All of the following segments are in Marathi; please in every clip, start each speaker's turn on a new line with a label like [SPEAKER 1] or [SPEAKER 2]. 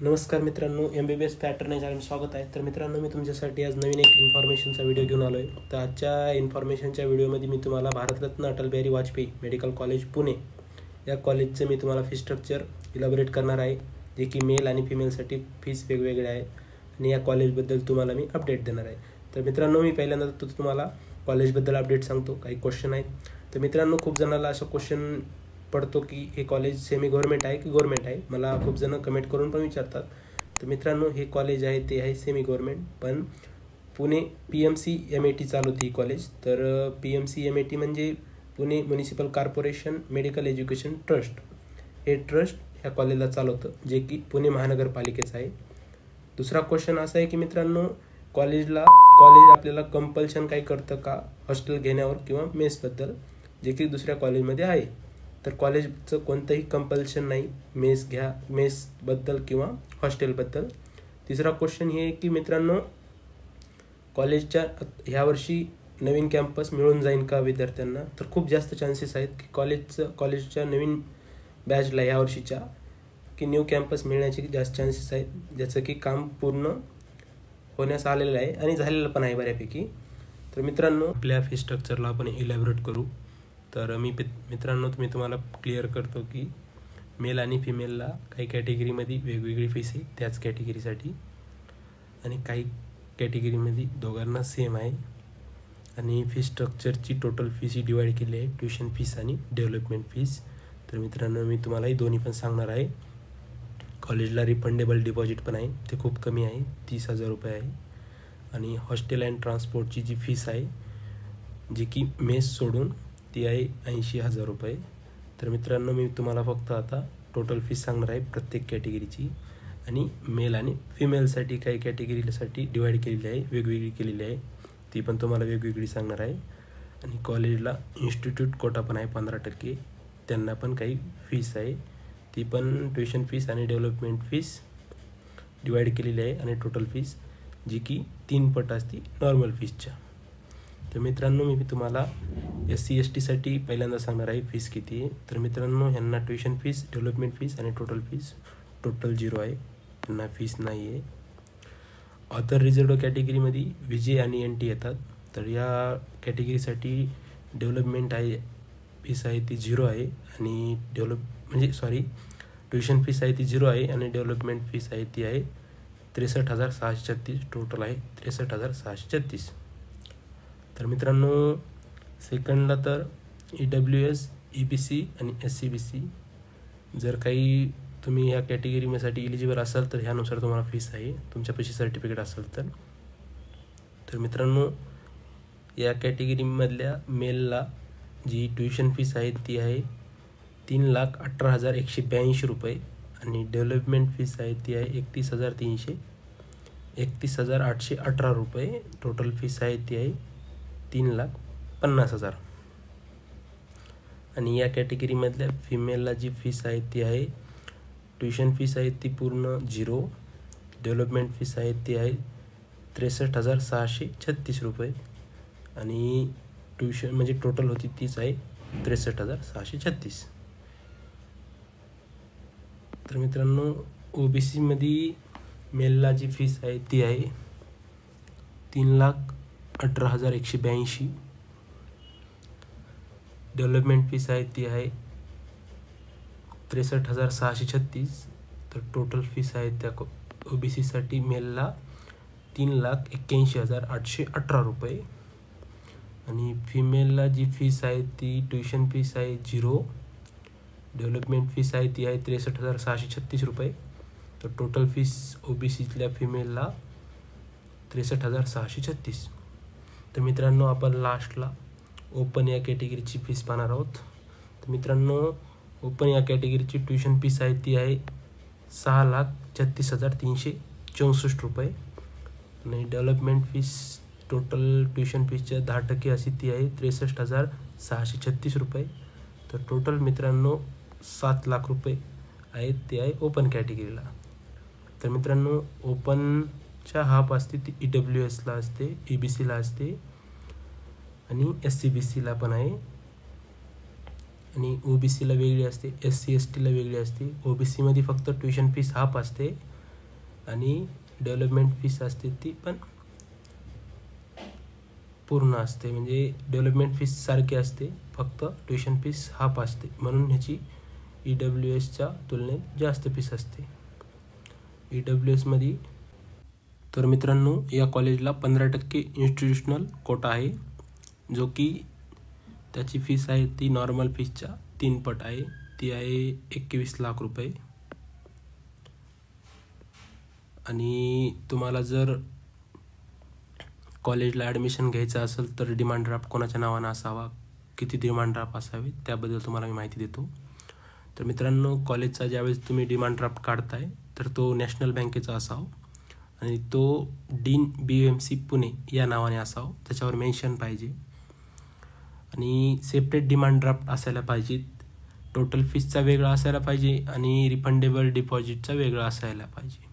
[SPEAKER 1] नमस्कार मित्रांनो, MBBS पॅटर्न या चॅनलमध्ये स्वागत आहे. तर मित्रांनो, मी तुमच्यासाठी आज नवीन एक इन्फॉर्मेशनचा व्हिडिओ घेऊन आलो आहे. तर आजच्या इन्फॉर्मेशनच्या व्हिडिओमध्ये मी तुम्हाला भारतरत्न अटल बिहारी वाजपेयी मेडिकल कॉलेज पुणे या कॉलेजचं मी तुम्हाला फी स्ट्रक्चर इलॅबोरेट करणार आहे, जे की मेल आणि फिमेलसाठी फीस वेगवेगळे आहे आणि या कॉलेजबद्दल तुम्हाला मी अपडेट देणार आहे. तर मित्रांनो, मी पहिल्यांदा तुम्हाला कॉलेजबद्दल अपडेट सांगतो. काही क्वेश्चन आहेत. तर मित्रांनो, खूप जणांना असं क्वेश्चन पडतो की हे कॉलेज सेमी गव्हर्नमेंट आहे की गव्हर्नमेंट आहे. मला खूप जण कमेंट करून पण विचारतात. तर मित्रांनो, हे कॉलेज आहे ते आहे सेमी गव्हर्नमेंट, पण पुणे PMC-MET चालवते ही कॉलेज. तर PMC-MET म्हणजे Pune municipal corporation medical education trust. हे ट्रस्ट ह्या कॉलेजला चालवतं, जे की पुणे महानगरपालिकेचं आहे. दुसरा क्वेश्चन असा आहे की मित्रांनो, कॉलेज आपल्याला कंपल्शन काही करतं का हॉस्टेल घेण्यावर किंवा मेसबद्दल, जे की दुसऱ्या कॉलेजमध्ये आहे. तर कॉलेजचं कोणतंही कंपल्शन नाही मेसबद्दल किंवा हॉस्टेलबद्दल. तिसरा क्वेश्चन हे आहे की मित्रांनो, कॉलेजच्या ह्या वर्षी नवीन कॅम्पस मिळून जाईल का विद्यार्थ्यांना. तर खूप जास्त चान्सेस आहेत की कॉलेजच्या नवीन बॅचला ह्या वर्षीच्या की न्यू कॅम्पस मिळण्याचे जास्त चान्सेस आहेत, ज्याचं की काम पूर्ण होण्यास आलेलं आहे आणि झालेलं पण आहे बऱ्यापैकी. तर मित्रांनो, आपल्या फी स्ट्रक्चरला आपण इलॅबोरेट करू. तर मित्रांनो, तुम्हाला क्लिअर करतो की मेल आणि फिमेलला काही कॅटेगरीमध्ये वेगवेगळी फीस आहे त्याच कॅटेगरीसाठी, आणि काही कॅटेगरीमध्ये दोघांना सेम आहे. आणि फी स्ट्रक्चरची टोटल फीस ही डिवाईड केली आहे ट्युशन फीस आणि डेव्हलपमेंट फीस. तर मित्रांनो, मी तुम्हाला दोन्ही पण सांगणार आहे. कॉलेजला रिफंडेबल डिपॉझिट पण आहे, ते खूप कमी आहे, 30,000 रुपये आहे. आणि हॉस्टेल अँड ट्रान्सपोर्टची जी फीस आहे, जी की मेस सोडून, ती आहे 80,000 रुपये. तर मित्रांनो, मी तुम्हाला फक्त आता टोटल फीस सांगणार आहे प्रत्येक कॅटेगरीची, आणि मेल आणि फिमेलसाठी काही कॅटेगरीसाठी डिवाईड केलेली आहे, वेगवेगळी केलेली आहे, ती पण तुम्हाला वेगवेगळी सांगणार आहे. आणि कॉलेजला इन्स्टिट्यूट कोटा पण आहे 15%, त्यांना पण काही फीस आहे, ती पण ट्युशन फीस आणि डेव्हलपमेंट फीस डिवाईड केलेली आहे, आणि टोटल फीस जी की 3 पट असते नॉर्मल फीसच्या. तर मित्रांनो, मी तुम्हाला SC/ST पहिल्यांदा सांगणार आहे फीस किती आहे. तर मित्रांनो, ह्यांना ट्युशन फीस, डेव्हलपमेंट फीस आणि टोटल फीस टोटल 0 आहे, त्यांना फीस नाही आहे. अदर रिझर्व्ड कॅटेगरीमध्ये VJ आणि NT येतात. तर या कॅटेगरीसाठी डेव्हलपमेंट फीस आहे ती 0 आहे, आणि ट्युशन फीस आहे ती 0 आहे, आणि डेव्हलपमेंट फीस आहे ती आहे 63,636. टोटल आहे 63,636. तर मित्रांनो, सेकंडला तर EWS, EBC आणि SCBC, जर काही तुम्ही ह्या कॅटेगरीसाठी इलिजिबल असाल तर ह्यानुसार तुम्हाला फीस आहे, तुमच्यापाशी सर्टिफिकेट असेल तर. तर मित्रांनो, या कॅटेगरीमधल्या मेलला जी ट्युशन फीस आहे ती आहे 3,18,182 रुपये, आणि डेव्हलपमेंट फीस आहे ती आहे 31,818 रुपये. टोटल फीस आहे ती आहे 3,50,000. आणि या कॅटेगरीमधल्या फिमेलला जी फीस आहे ती आहे, ट्युशन फीस आहे ती पूर्ण 0, डेव्हलपमेंट फीस आहे ती आहे 63,636 रुपये, आणि ट्युशन टोटल होती तीच आहे 63,636. तर मित्रांनो, OBCमध्ये मेलला जी फीस आहे ती आहे 3,18,182. डेव्हलपमेंट फीस आहे ती आहे 63,636. तर टोटल फीस आहे त्या OBCसाठी मेलला 3,81,818 रुपये, आणि फिमेलला जी फीस आहे ती ट्युशन फीस आहे 0, डेव्हलपमेंट फीस आहे ती आहे 63,636 रुपये. तर टोटल फीस OBCतल्या फिमेलला 63,636. तर मित्रांनो, आपण लास्टला ओपन या कॅटेगरीची फीस पाहणार आहोत. तर मित्रांनो, ओपन या कॅटेगरीची ट्युशन फीस आहे ती आहे 6,36,364 रुपये, आणि डेव्हलपमेंट फीस टोटल ट्युशन फीसच्या 10% अशी ती आहे 63,636 रुपये. तर टोटल मित्रांनो 7 लाख रुपये आहेत, ते आहे ओपन कॅटेगरीला. तर मित्रांनो, ओपनच्या हाफ असते ती EWSला असते, EBCला असते, आणि SCBCला पण आहे, आणि OBCला वेगळी असते, SC/STला वेगळी असते. OBCमध्ये फक्त ट्युशन फीस हाफ असते, आणि डेव्हलपमेंट फीस असते ती पण पूर्ण असते, म्हणजे डेव्हलपमेंट फीस सारखी असते, फक्त ट्युशन फीस हाफ असते, म्हणून ह्याची EWSच्या तुलनेत जास्त फीस असते. EWSमध्ये तर मित्रांनो या कॉलेजला 15% इन्स्टिट्यूशनल कोटा आहे, जो की त्याची फीस आहे ती नॉर्मल फीसच्या 3 पट आहे, ती आहे 21 लाख रुपये. आणि तुम्हाला जर कॉलेजला ॲडमिशन घ्यायचं असेल तर डिमांड ड्राफ्ट कोणाच्या नावानं असावा, किती डिमांड ड्राफ्ट असावे, त्याबद्दल तुम्हाला मी माहिती देतो. तर मित्रांनो, कॉलेजचा ज्यावेळेस तुम्ही डिमांड ड्राफ्ट काढताय तर तो नॅशनल बँकेचा असावा आणि तो डीन BUMC पुणे या नावाने असावा, त्याच्यावर मेन्शन पाहिजे. आणि सेपरेट डिमांड ड्राफ्ट असायला पाहिजेत, टोटल फीसचा वेगळा असायला पाहिजे आणि रिफंडेबल डिपॉझिटचा वेगळा असायला पाहिजे.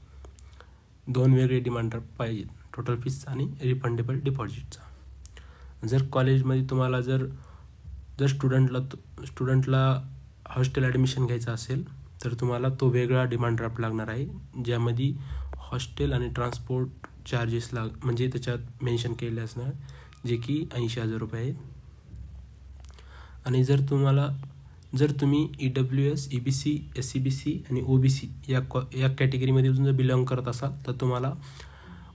[SPEAKER 1] 2 वेगळे डिमांड ड्राफ्ट पाहिजेत, टोटल फीस आणि रिफंडेबल डिपॉझिटचा. जर कॉलेजमध्ये तुम्हाला जर स्टुडंटला हॉस्टेल ॲडमिशन घ्यायचं असेल तर तुम्हाला तो वेगळा डिमांड ड्राफ्ट लागणार आहे, ज्यामध्ये हॉस्टेल आणि ट्रान्सपोर्ट चार्जेस म्हणजे त्याच्यात मेन्शन केले असणार, जे की 80,000 रुपये आहेत. आणि जर तुम्ही EWS, EBC, SCBC आणि OBC या कॅटेगरीमध्ये जर बिलॉंग करत असाल तर तुम्हाला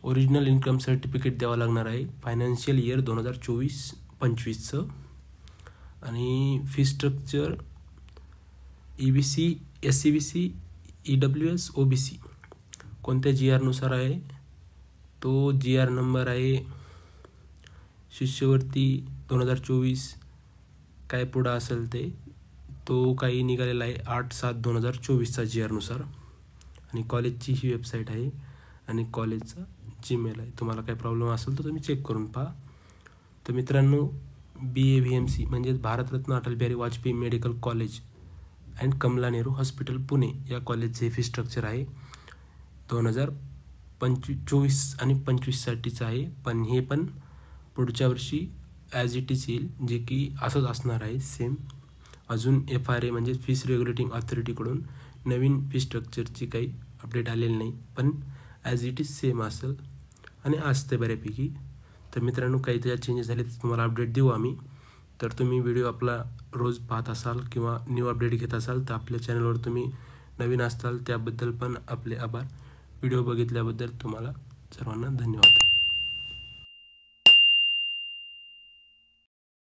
[SPEAKER 1] ओरिजिनल इन्कम सर्टिफिकेट द्यावं लागणार आहे फायनान्शियल इयर 2024-25चं. आणि fee structure EBC, SCBC, EWS, OBC कोणत्या GR नुसार आहे, तो GR नंबर आहे शिष्यवृत्ती 2024, काय पुढं असेल तो काही निघालेला आहे 8/7/2024चा GR नुसार. आणि कॉलेजची ही वेबसाईट आहे आणि कॉलेजचा Gmail आहे. तुम्हाला काही प्रॉब्लेम असेल तर तुम्ही चेक करून पहा. तर मित्रांनो, BAVMC म्हणजेच Bharat Ratna Atal Bihari Vajpayee medical college and Kamala Nehru hospital Pune या कॉलेजचे फी स्ट्रक्चर आहे 2024 आणि 25साठीचं आहे. पण हे पण पुढच्या वर्षी ॲज इट इज येईल, जे की असंच असणार आहे सेम. अजून FRA म्हणजे फीस रेग्युलेटिंग ऑथॉरिटीकडून नवीन फी स्ट्रक्चरची काही अपडेट आलेली नाही, पण ॲज इट इज सेम असेल आणि असते बऱ्यापैकी. तर मित्रांनो, काही त्याच्यात चेंजेस झाले तर तुम्हाला अपडेट देऊ आम्ही. तर तुम्ही व्हिडिओ आपला रोज पाहत असाल किंवा न्यू अपडेट घेत असाल तर आपल्या चॅनलवर तुम्ही नवीन असाल त्याबद्दल पण आपले आभार. व्हिडिओ बघितल्याबद्दल तुम्हाला सर्वांना धन्यवाद.